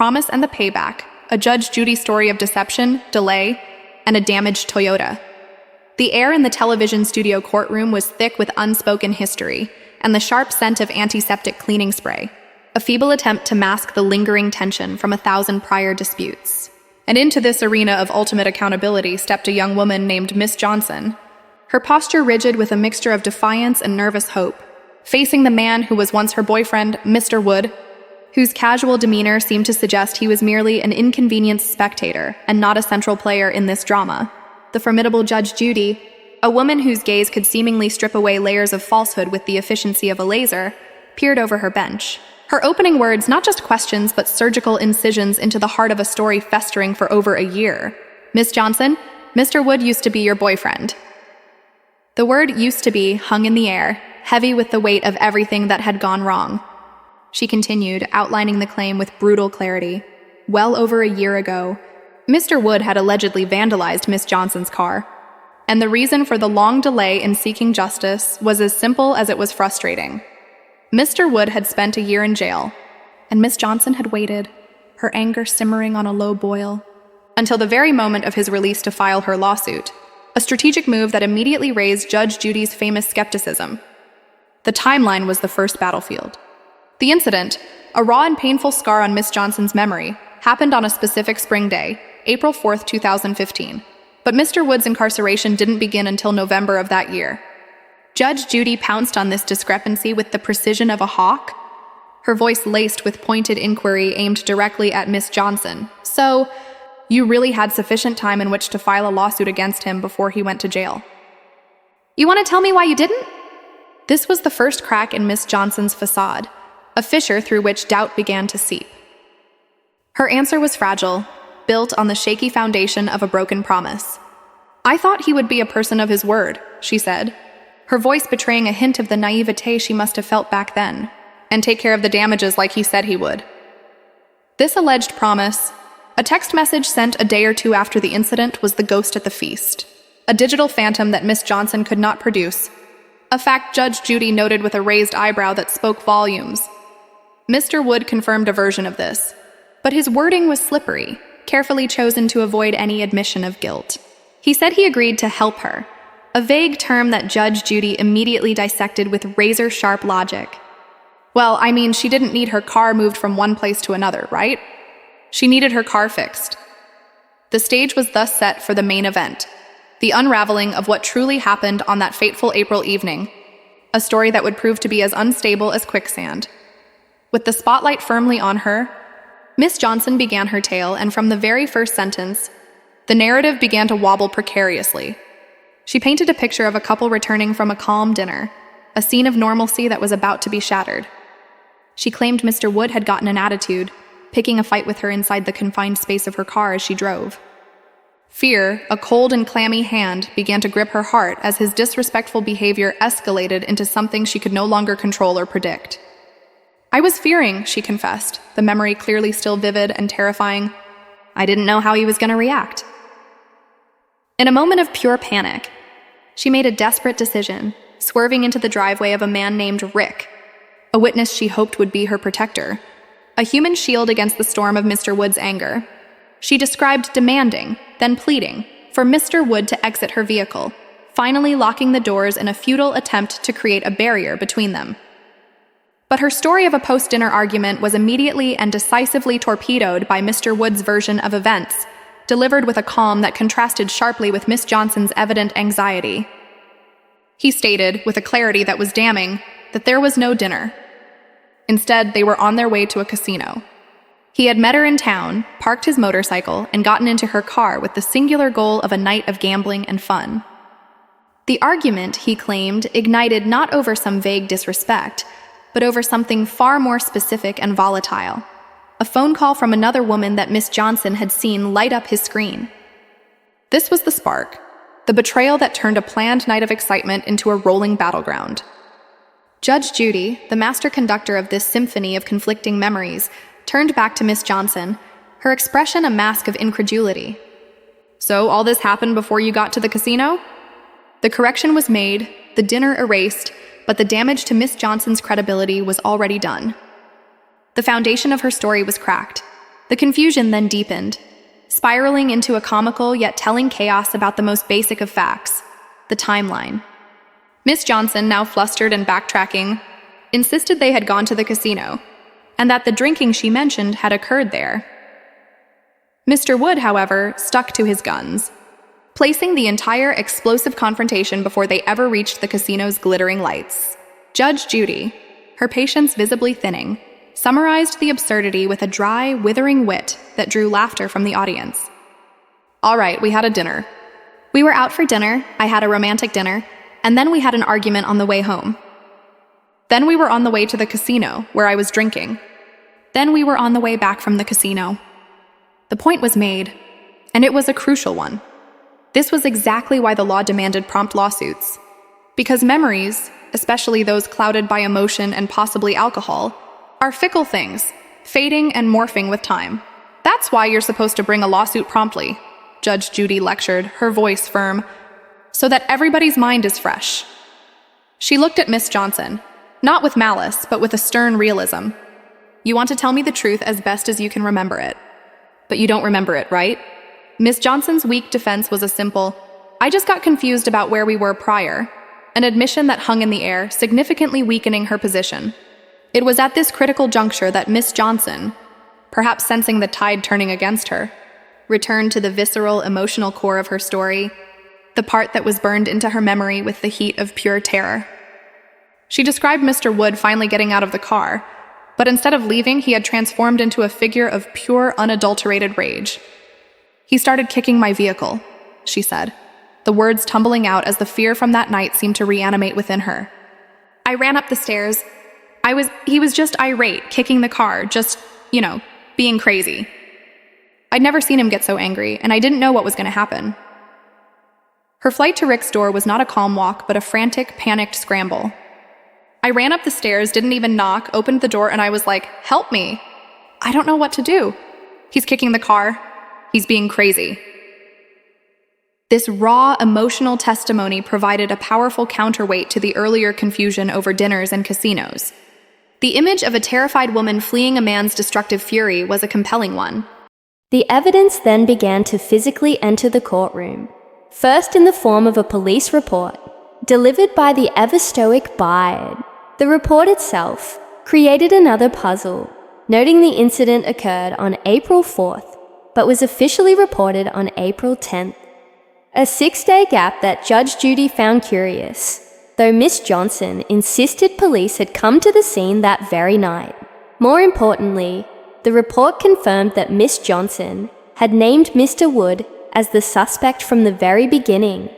Promise and the Payback, a Judge Judy story of deception, delay, and a damaged Toyota. The air in the television studio courtroom was thick with unspoken history and the sharp scent of antiseptic cleaning spray, a feeble attempt to mask the lingering tension from 1,000 prior disputes. And into this arena of ultimate accountability stepped a young woman named Miss Johnson, her posture rigid with a mixture of defiance and nervous hope, facing the man who was once her boyfriend, Mr. Wood, whose casual demeanor seemed to suggest he was merely an inconvenienced spectator and not a central player in this drama. The formidable Judge Judy, a woman whose gaze could seemingly strip away layers of falsehood with the efficiency of a laser, peered over her bench. Her opening words, not just questions, but surgical incisions into the heart of a story festering for over a year. Miss Johnson, Mr. Wood used to be your boyfriend. The word used to be hung in the air, heavy with the weight of everything that had gone wrong. She continued, outlining the claim with brutal clarity. Well over a year ago, Mr. Wood had allegedly vandalized Miss Johnson's car. And the reason for the long delay in seeking justice was as simple as it was frustrating. Mr. Wood had spent a year in jail, and Miss Johnson had waited, her anger simmering on a low boil, until the very moment of his release to file her lawsuit, a strategic move that immediately raised Judge Judy's famous skepticism. The timeline was the first battlefield. The incident, a raw and painful scar on Miss Johnson's memory, happened on a specific spring day, April 4th, 2015. But Mr. Wood's incarceration didn't begin until November of that year. Judge Judy pounced on this discrepancy with the precision of a hawk, her voice laced with pointed inquiry aimed directly at Miss Johnson. So, you really had sufficient time in which to file a lawsuit against him before he went to jail. You want to tell me why you didn't? This was the first crack in Miss Johnson's facade, a fissure through which doubt began to seep. Her answer was fragile, built on the shaky foundation of a broken promise. I thought he would be a person of his word, she said, her voice betraying a hint of the naivete she must have felt back then, and take care of the damages like he said he would. This alleged promise, a text message sent a day or two after the incident, was the ghost at the feast, a digital phantom that Miss Johnson could not produce, a fact Judge Judy noted with a raised eyebrow that spoke volumes. Mr. Wood confirmed a version of this, but his wording was slippery, carefully chosen to avoid any admission of guilt. He said he agreed to help her, a vague term that Judge Judy immediately dissected with razor-sharp logic. Well, I mean, she didn't need her car moved from one place to another, right? She needed her car fixed. The stage was thus set for the main event, the unraveling of what truly happened on that fateful April evening, a story that would prove to be as unstable as quicksand. With the spotlight firmly on her, Miss Johnson began her tale, and from the very first sentence, the narrative began to wobble precariously. She painted a picture of a couple returning from a calm dinner, a scene of normalcy that was about to be shattered. She claimed Mr. Wood had gotten an attitude, picking a fight with her inside the confined space of her car as she drove. Fear, a cold and clammy hand, began to grip her heart as his disrespectful behavior escalated into something she could no longer control or predict. I was fearing, she confessed, the memory clearly still vivid and terrifying. I didn't know how he was going to react. In a moment of pure panic, she made a desperate decision, swerving into the driveway of a man named Rick, a witness she hoped would be her protector, a human shield against the storm of Mr. Wood's anger. She described demanding, then pleading, for Mr. Wood to exit her vehicle, finally locking the doors in a futile attempt to create a barrier between them. But her story of a post-dinner argument was immediately and decisively torpedoed by Mr. Wood's version of events, delivered with a calm that contrasted sharply with Miss Johnson's evident anxiety. He stated, with a clarity that was damning, that there was no dinner. Instead, they were on their way to a casino. He had met her in town, parked his motorcycle, and gotten into her car with the singular goal of a night of gambling and fun. The argument, he claimed, ignited not over some vague disrespect, but over something far more specific and volatile, a phone call from another woman that Miss Johnson had seen light up his screen. This was the spark, the betrayal that turned a planned night of excitement into a rolling battleground. Judge Judy, the master conductor of this symphony of conflicting memories, turned back to Miss Johnson, her expression a mask of incredulity. So all this happened before you got to the casino? The correction was made, the dinner erased, but the damage to Miss Johnson's credibility was already done. The foundation of her story was cracked. The confusion then deepened, spiraling into a comical yet telling chaos about the most basic of facts, the timeline. Miss Johnson, now flustered and backtracking, insisted they had gone to the casino, and that the drinking she mentioned had occurred there. Mr. Wood, however, stuck to his guns, placing the entire explosive confrontation before they ever reached the casino's glittering lights. Judge Judy, her patience visibly thinning, summarized the absurdity with a dry, withering wit that drew laughter from the audience. "All right, we had a dinner. We were out for dinner, I had a romantic dinner, and then we had an argument on the way home. Then we were on the way to the casino, where I was drinking. Then we were on the way back from the casino." The point was made, and it was a crucial one. This was exactly why the law demanded prompt lawsuits. Because memories, especially those clouded by emotion and possibly alcohol, are fickle things, fading and morphing with time. "That's why you're supposed to bring a lawsuit promptly," Judge Judy lectured, her voice firm, "so that everybody's mind is fresh." She looked at Miss Johnson, not with malice, but with a stern realism. "You want to tell me the truth as best as you can remember it. But you don't remember it, right?" Miss Johnson's weak defense was a simple, "I just got confused about where we were prior," an admission that hung in the air, significantly weakening her position. It was at this critical juncture that Miss Johnson, perhaps sensing the tide turning against her, returned to the visceral, emotional core of her story, the part that was burned into her memory with the heat of pure terror. She described Mr. Wood finally getting out of the car, but instead of leaving, he had transformed into a figure of pure, unadulterated rage. "He started kicking my vehicle," she said, the words tumbling out as the fear from that night seemed to reanimate within her. "I ran up the stairs. He was just irate, kicking the car, just, being crazy. I'd never seen him get so angry, and I didn't know what was going to happen." Her flight to Rick's door was not a calm walk, but a frantic, panicked scramble. "I ran up the stairs, didn't even knock, opened the door, and I was like, 'Help me. I don't know what to do. He's kicking the car. He's being crazy.'" This raw, emotional testimony provided a powerful counterweight to the earlier confusion over dinners and casinos. The image of a terrified woman fleeing a man's destructive fury was a compelling one. The evidence then began to physically enter the courtroom, first in the form of a police report, delivered by the ever-stoic Bide. The report itself created another puzzle, noting the incident occurred on April 4th, but was officially reported on April 10th. A 6-day gap that Judge Judy found curious, though Miss Johnson insisted police had come to the scene that very night. More importantly, the report confirmed that Miss Johnson had named Mr. Wood as the suspect from the very beginning,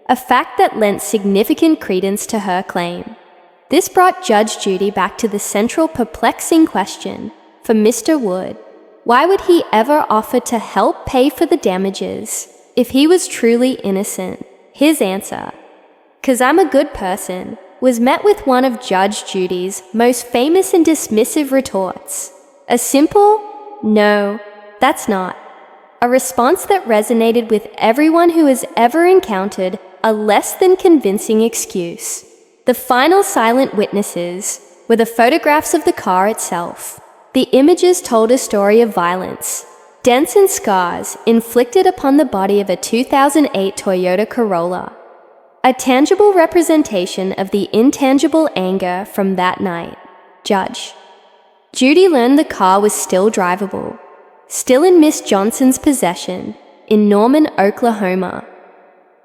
a fact that lent significant credence to her claim. This brought Judge Judy back to the central perplexing question for Mr. Wood. Why would he ever offer to help pay for the damages if he was truly innocent? His answer, "'Cause I'm a good person," was met with one of Judge Judy's most famous and dismissive retorts. A simple, "No, that's not." A response that resonated with everyone who has ever encountered a less than convincing excuse. The final silent witnesses were the photographs of the car itself. The images told a story of violence, dents and scars inflicted upon the body of a 2008 Toyota Corolla. A tangible representation of the intangible anger from that night. Judge Judy learned the car was still drivable, still in Miss Johnson's possession, in Norman, Oklahoma.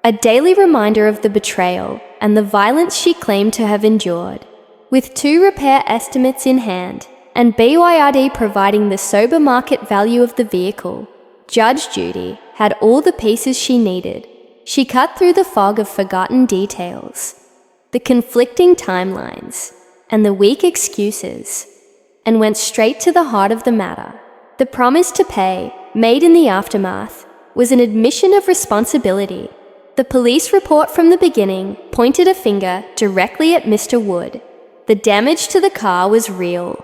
A daily reminder of the betrayal and the violence she claimed to have endured. With 2 repair estimates in hand, and BYRD providing the sober market value of the vehicle, Judge Judy had all the pieces she needed. She cut through the fog of forgotten details, the conflicting timelines, and the weak excuses, and went straight to the heart of the matter. The promise to pay, made in the aftermath, was an admission of responsibility. The police report from the beginning pointed a finger directly at Mr. Wood. The damage to the car was real.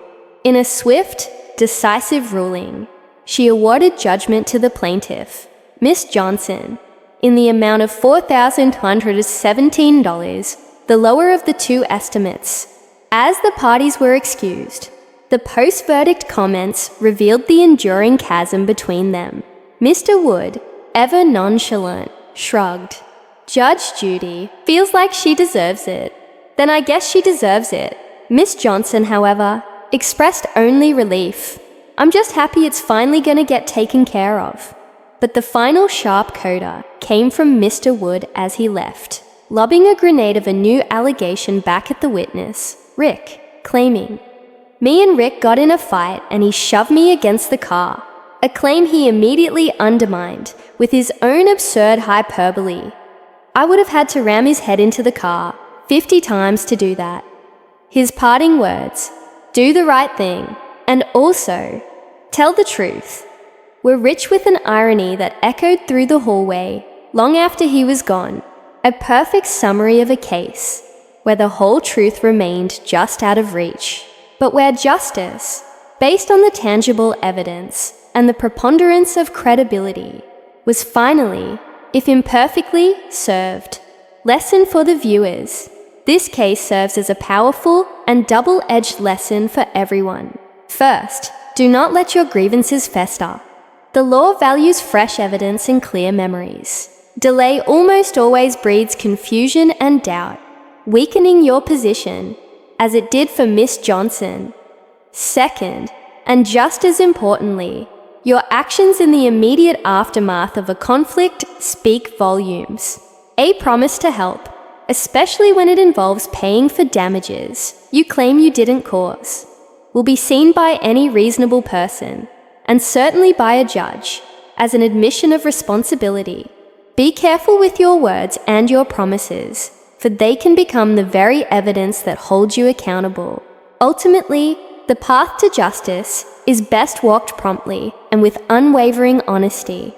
In a swift, decisive ruling, she awarded judgment to the plaintiff, Miss Johnson, in the amount of $4,217, the lower of the 2 estimates. As the parties were excused, The post-verdict comments revealed the enduring chasm between them. Mr. Wood, ever nonchalant, shrugged. Judge Judy feels like she deserves it. Then I guess she deserves it. Miss Johnson, however, expressed only relief. I'm just happy it's finally gonna get taken care of. But the final sharp coda came from Mr. Wood as he left, lobbing a grenade of a new allegation back at the witness, Rick, claiming, "Me and Rick got in a fight and he shoved me against the car," a claim he immediately undermined with his own absurd hyperbole. I would have had to ram his head into the car 50 times to do that. His parting words, "Do the right thing," and also, "Tell the truth," were rich with an irony that echoed through the hallway long after he was gone, a perfect summary of a case where the whole truth remained just out of reach, but where justice, based on the tangible evidence and the preponderance of credibility, was finally, if imperfectly, served. Lesson for the viewers. This case serves as a powerful and double-edged lesson for everyone. First, do not let your grievances fester. The law values fresh evidence and clear memories. Delay almost always breeds confusion and doubt, weakening your position, as it did for Miss Johnson. Second, and just as importantly, your actions in the immediate aftermath of a conflict speak volumes. A promise to help, especially when it involves paying for damages you claim you didn't cause, will be seen by any reasonable person, and certainly by a judge, as an admission of responsibility. Be careful with your words and your promises, for they can become the very evidence that holds you accountable. Ultimately, the path to justice is best walked promptly and with unwavering honesty.